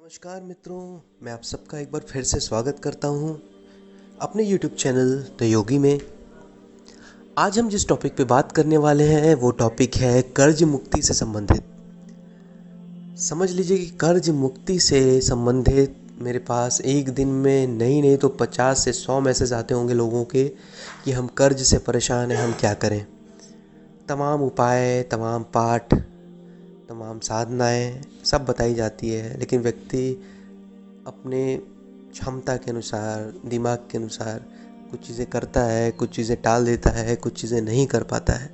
नमस्कार मित्रों, मैं आप सबका एक बार फिर से स्वागत करता हूं अपने YouTube चैनल द योगी में। आज हम जिस टॉपिक पे बात करने वाले हैं वो टॉपिक है कर्ज मुक्ति से संबंधित। समझ लीजिए कि कर्ज मुक्ति से संबंधित मेरे पास एक दिन में नहीं तो 50 से 100 मैसेज आते होंगे लोगों के कि हम कर्ज से परेशान हैं, हम क्या करें। तमाम उपाय, तमाम पाठ, तमाम साधनाएं सब बताई जाती है, लेकिन व्यक्ति अपने क्षमता के अनुसार, दिमाग के अनुसार कुछ चीज़ें करता है, कुछ चीज़ें टाल देता है, कुछ चीज़ें नहीं कर पाता है।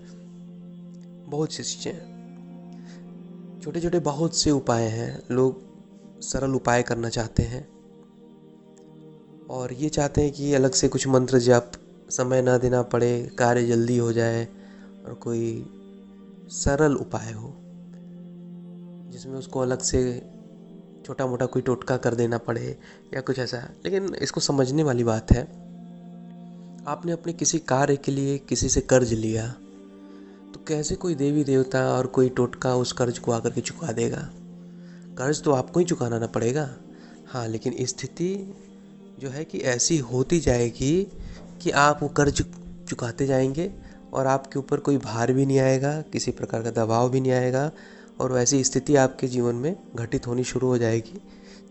बहुत सी चीज़ें हैं, छोटे छोटे बहुत से उपाय हैं। लोग सरल उपाय करना चाहते हैं और ये चाहते हैं कि अलग से कुछ मंत्र जप, समय ना देना पड़े, कार्य जल्दी हो जाए और कोई सरल उपाय हो जिसमें उसको अलग से छोटा मोटा कोई टोटका कर देना पड़े या कुछ ऐसा। लेकिन इसको समझने वाली बात है, आपने अपने किसी कार्य के लिए किसी से कर्ज लिया तो कैसे कोई देवी देवता और कोई टोटका उस कर्ज को आकर के चुका देगा। कर्ज तो आपको ही चुकाना ना पड़ेगा। हाँ, लेकिन स्थिति जो है कि ऐसी होती जाएगी कि आप वो कर्ज चुकाते जाएंगे और आपके ऊपर कोई भार भी नहीं आएगा, किसी प्रकार का दबाव भी नहीं आएगा और वैसी स्थिति आपके जीवन में घटित होनी शुरू हो जाएगी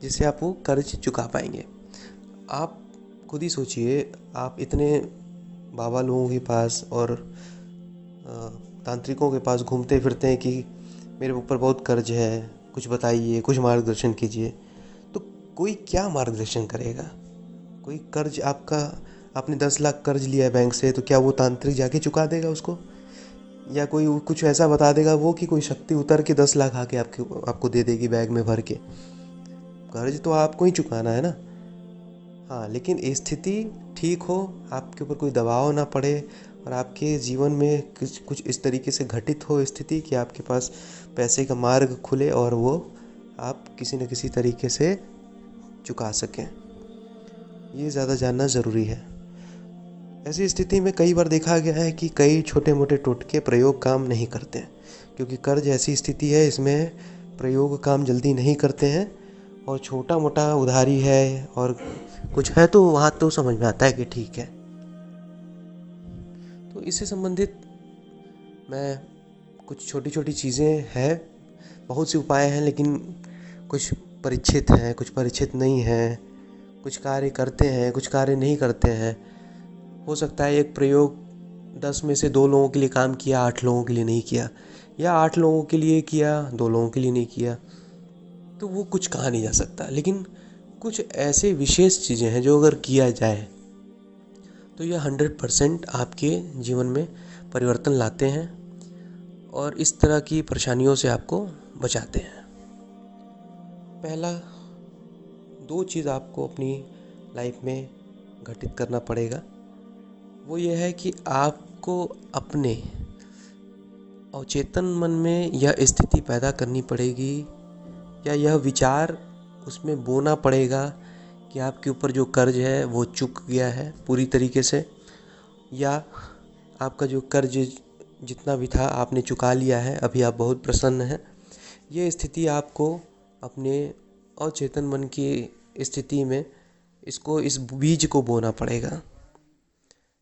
जिससे आप वो कर्ज चुका पाएंगे। आप खुद ही सोचिए, आप इतने बाबा लोगों के पास और तांत्रिकों के पास घूमते फिरते हैं कि मेरे ऊपर बहुत कर्ज है, कुछ बताइए, कुछ मार्गदर्शन कीजिए। तो कोई क्या मार्गदर्शन करेगा? कोई कर्ज आपने 10 लाख कर्ज लिया है बैंक से, तो क्या वो तांत्रिक जाके चुका देगा उसको? या कोई कुछ ऐसा बता देगा वो कि कोई शक्ति उतर के 10 लाख आके आपको दे देगी बैग में भर के? कर्ज तो आपको ही चुकाना है ना। हाँ, लेकिन स्थिति ठीक हो, आपके ऊपर कोई दबाव ना पड़े और आपके जीवन में कुछ इस तरीके से घटित हो स्थिति कि आपके पास पैसे का मार्ग खुले और वो आप किसी न किसी तरीके से चुका सकें। ये ज़्यादा जानना ज़रूरी है। ऐसी स्थिति में कई बार देखा गया है कि कई छोटे मोटे टोटके प्रयोग काम नहीं करते हैं, क्योंकि कर्ज ऐसी स्थिति है, इसमें प्रयोग काम जल्दी नहीं करते हैं और छोटा मोटा उधारी है और कुछ है तो वहाँ तो समझ में आता है कि ठीक है। तो इससे संबंधित मैं कुछ छोटी छोटी चीज़ें हैं, बहुत से उपाय हैं, लेकिन कुछ परीक्षित हैं, कुछ परीक्षित नहीं हैं, कुछ कार्य करते हैं, कुछ कार्य नहीं करते हैं। हो सकता है एक प्रयोग 10 में से 2 लोगों के लिए काम किया, 8 लोगों के लिए नहीं किया, या 8 लोगों के लिए किया, 2 लोगों के लिए नहीं किया, तो वो कुछ कहा नहीं जा सकता। लेकिन कुछ ऐसे विशेष चीज़ें हैं जो अगर किया जाए तो यह 100% आपके जीवन में परिवर्तन लाते हैं और इस तरह की परेशानियों से आपको बचाते हैं। पहला 2 चीज़ आपको अपनी लाइफ में घटित करना पड़ेगा। वो ये है कि आपको अपने अवचेतन मन में यह स्थिति पैदा करनी पड़ेगी या यह विचार उसमें बोना पड़ेगा कि आपके ऊपर जो कर्ज है वो चुक गया है पूरी तरीके से, या आपका जो कर्ज जितना भी था आपने चुका लिया है, अभी आप बहुत प्रसन्न हैं। ये स्थिति आपको अपने अवचेतन मन की स्थिति में इस बीज को बोना पड़ेगा।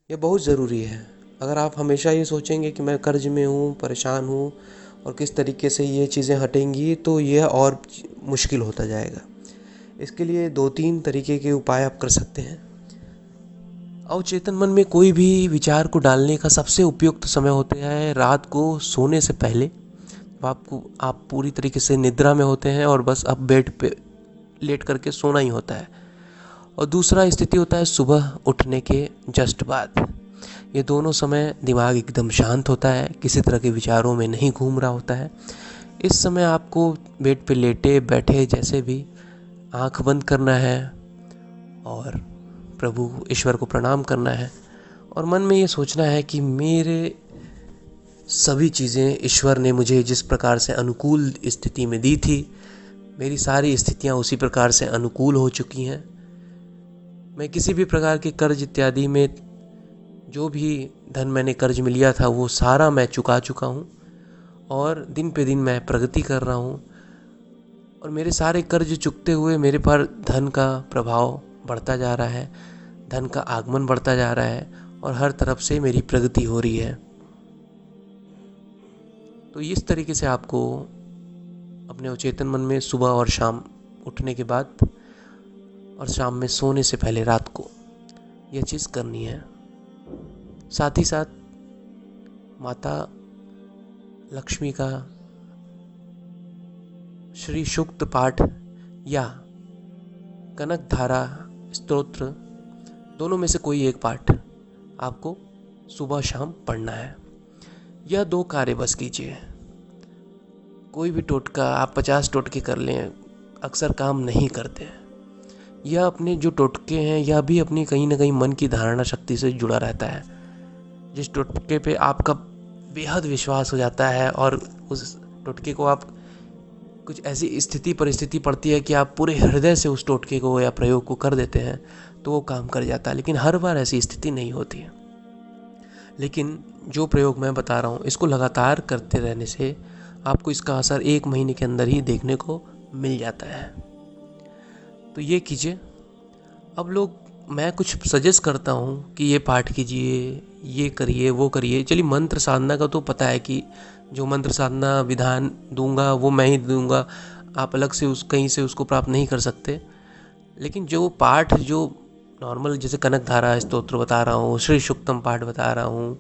ये बहुत ज़रूरी है। अगर आप हमेशा ये सोचेंगे कि मैं कर्ज में हूँ, परेशान हूँ और किस तरीके से ये चीज़ें हटेंगी, तो यह और मुश्किल होता जाएगा। इसके लिए 2-3 तरीके के उपाय आप कर सकते हैं। अवचेतन मन में कोई भी विचार को डालने का सबसे उपयुक्त समय होता है रात को सोने से पहले। आप पूरी तरीके से निद्रा में होते हैं और बस अब बेड पे लेट करके सोना ही होता है। और दूसरा स्थिति होता है सुबह उठने के जस्ट बाद। ये दोनों समय दिमाग एकदम शांत होता है, किसी तरह के विचारों में नहीं घूम रहा होता है। इस समय आपको बेड पे लेटे बैठे जैसे भी आंख बंद करना है और प्रभु ईश्वर को प्रणाम करना है और मन में ये सोचना है कि मेरे सभी चीज़ें ईश्वर ने मुझे जिस प्रकार से अनुकूल स्थिति में दी थी, मेरी सारी स्थितियाँ उसी प्रकार से अनुकूल हो चुकी हैं। मैं किसी भी प्रकार के कर्ज इत्यादि में, जो भी धन मैंने कर्ज में लिया था वो सारा मैं चुका चुका हूँ और दिन पे दिन मैं प्रगति कर रहा हूँ। और मेरे सारे कर्ज चुकते हुए मेरे पर धन का प्रभाव बढ़ता जा रहा है, धन का आगमन बढ़ता जा रहा है और हर तरफ से मेरी प्रगति हो रही है। तो इस तरीके से आपको अपने अचेतन मन में सुबह और शाम उठने के बाद और शाम में सोने से पहले रात को यह चीज़ करनी है। साथ ही साथ माता लक्ष्मी का श्री सूक्त पाठ या कनक धारा स्तोत्र, दोनों में से कोई एक पाठ आपको सुबह शाम पढ़ना है। यह 2 कार्य बस कीजिए। कोई भी टोटका आप 50 टोटके कर लें, अक्सर काम नहीं करते हैं। यह अपने जो टोटके हैं यह भी अपनी कहीं ना कहीं मन की धारणा शक्ति से जुड़ा रहता है। जिस टोटके पे आपका बेहद विश्वास हो जाता है और उस टोटके को आप कुछ ऐसी स्थिति परिस्थिति पड़ती है कि आप पूरे हृदय से उस टोटके को या प्रयोग को कर देते हैं तो वो काम कर जाता है। लेकिन हर बार ऐसी स्थिति नहीं होती है। लेकिन जो प्रयोग मैं बता रहा हूँ इसको लगातार करते रहने से आपको इसका असर 1 महीने के अंदर ही देखने को मिल जाता है। तो ये कीजिए। अब मैं कुछ सजेस्ट करता हूँ कि ये पाठ कीजिए, ये करिए, वो करिए। चलिए, मंत्र साधना का तो पता है कि जो मंत्र साधना विधान दूंगा वो मैं ही दूंगा, आप अलग से कहीं से उसको प्राप्त नहीं कर सकते। लेकिन जो पाठ जो नॉर्मल जैसे कनक धारा स्तोत्र बता रहा हूँ, श्री सूक्तम पाठ बता रहा हूँ,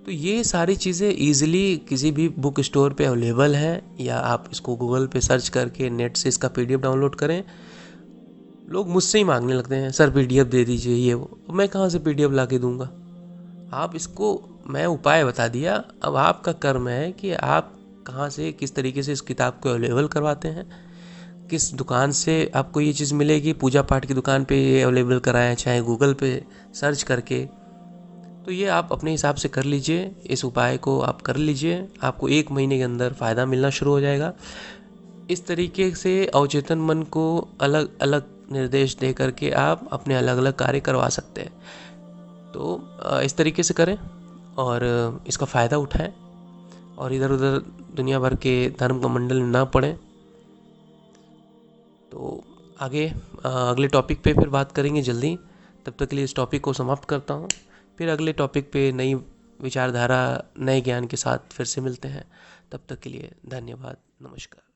तो ये सारी चीज़ें ईजिली किसी भी बुक स्टोर पे अवेलेबल है या आप इसको गूगल पे सर्च करके नेट से इसका PDF डाउनलोड करें। लोग मुझसे ही मांगने लगते हैं, सर PDF दे दीजिए ये वो। मैं कहाँ से PDF ला के दूँगा? आप इसको मैं उपाय बता दिया, अब आपका कर्म है कि आप कहाँ से किस तरीके से इस किताब को अवेलेबल करवाते हैं, किस दुकान से आपको ये चीज़ मिलेगी। पूजा पाठ की दुकान पे ये अवेलेबल कराएं, चाहे गूगल पे सर्च करके। तो ये आप अपने हिसाब से कर लीजिए, इस उपाय को आप कर लीजिए, आपको 1 महीने के अंदर फ़ायदा मिलना शुरू हो जाएगा। इस तरीके से अवचेतन मन को अलग अलग निर्देश दे करके आप अपने अलग अलग कार्य करवा सकते हैं। तो इस तरीके से करें और इसका फ़ायदा उठाएं और इधर उधर दुनिया भर के धर्म का मंडल में ना पड़ें। तो आगे अगले टॉपिक पे फिर बात करेंगे जल्दी। तब तक के लिए इस टॉपिक को समाप्त करता हूँ। फिर अगले टॉपिक पे नई विचारधारा, नए ज्ञान के साथ फिर से मिलते हैं। तब तक के लिए धन्यवाद, नमस्कार।